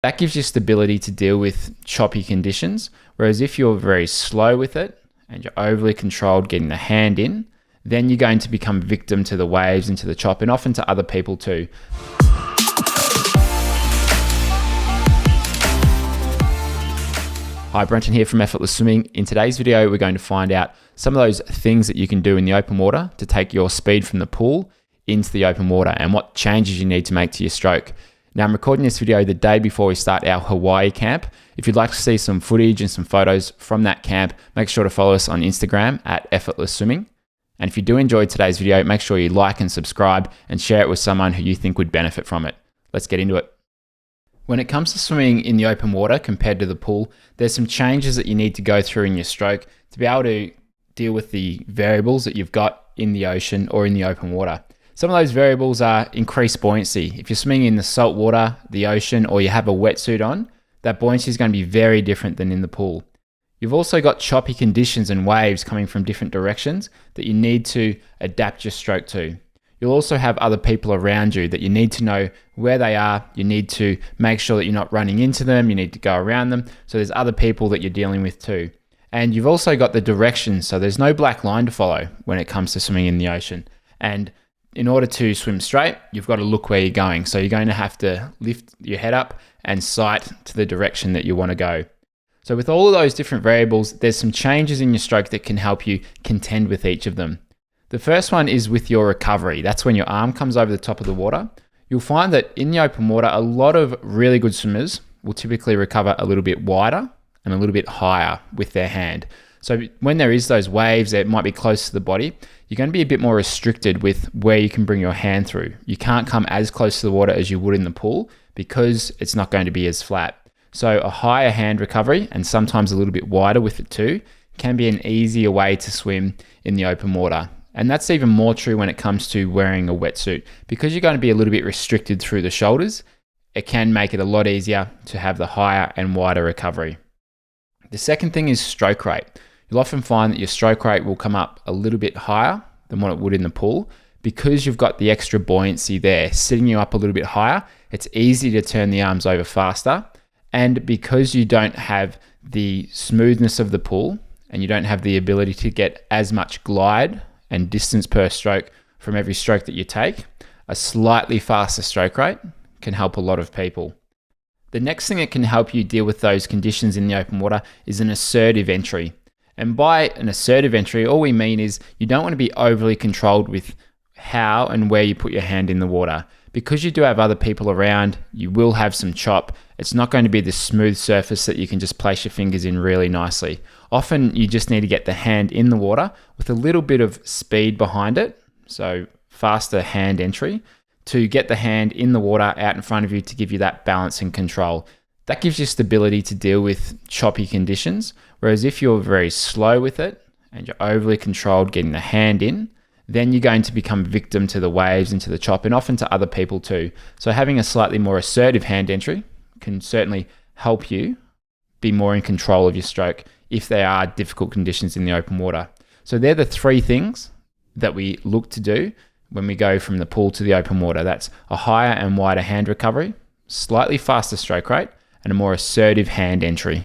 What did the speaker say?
That gives you stability to deal with choppy conditions, whereas if you're very slow with it and you're overly controlled getting the hand in, then you're going to become victim to the waves and to the chop, and often to other people too. Hi, Brenton here from Effortless Swimming. In today's video, we're going to find out some of those things that you can do in the open water to take your speed from the pool into the open water, and what changes you need to make to your stroke. Now, I'm recording this video the day before we start our Hawaii camp. If you'd like to see some footage and some photos from that camp, make sure to follow us on Instagram at Effortless Swimming. And if you do enjoy today's video, make sure you like and subscribe and share it with someone who you think would benefit from it. Let's get into it. When it comes to swimming in the open water compared to the pool, there's some changes that you need to go through in your stroke to be able to deal with the variables that you've got in the ocean or in the open water. Some of those variables are increased buoyancy. If you're swimming in the salt water, the ocean, or you have a wetsuit on, that buoyancy is going to be very different than in the pool. You've also got choppy conditions and waves coming from different directions that you need to adapt your stroke to. You'll also have other people around you that you need to know where they are. You need to make sure that you're not running into them. You need to go around them. So there's other people that you're dealing with too. And you've also got the directions. So there's no black line to follow when it comes to swimming in the ocean. And in order to swim straight, you've got to look where you're going. So you're going to have to lift your head up and sight to the direction that you want to go. So with all of those different variables, there's some changes in your stroke that can help you contend with each of them. The first one is with your recovery. That's when your arm comes over the top of the water. You'll find that in the open water, a lot of really good swimmers will typically recover a little bit wider and a little bit higher with their hand. So when there is those waves that might be close to the body, you're going to be a bit more restricted with where you can bring your hand through. You can't come as close to the water as you would in the pool because it's not going to be as flat. So a higher hand recovery, and sometimes a little bit wider with it too, can be an easier way to swim in the open water. And that's even more true when it comes to wearing a wetsuit. Because you're going to be a little bit restricted through the shoulders, it can make it a lot easier to have the higher and wider recovery. The second thing is stroke rate. You'll often find that your stroke rate will come up a little bit higher than what it would in the pool because you've got the extra buoyancy there, sitting you up a little bit higher. It's easy to turn the arms over faster. And because you don't have the smoothness of the pool and you don't have the ability to get as much glide and distance per stroke from every stroke that you take, a slightly faster stroke rate can help a lot of people. The next thing that can help you deal with those conditions in the open water is an assertive entry. And by an assertive entry, all we mean is you don't want to be overly controlled with how and where you put your hand in the water. Because you do have other people around, you will have some chop. It's not going to be this smooth surface that you can just place your fingers in really nicely. Often you just need to get the hand in the water with a little bit of speed behind it, so faster hand entry, to get the hand in the water out in front of you to give you that balance and control. That gives you stability to deal with choppy conditions, whereas if you're very slow with it and you're overly controlled getting the hand in, then you're going to become victim to the waves and to the chop, and often to other people too. So having a slightly more assertive hand entry can certainly help you be more in control of your stroke if there are difficult conditions in the open water. So they're the three things that we look to do when we go from the pool to the open water. That's a higher and wider hand recovery, slightly faster stroke rate, and a more assertive hand entry.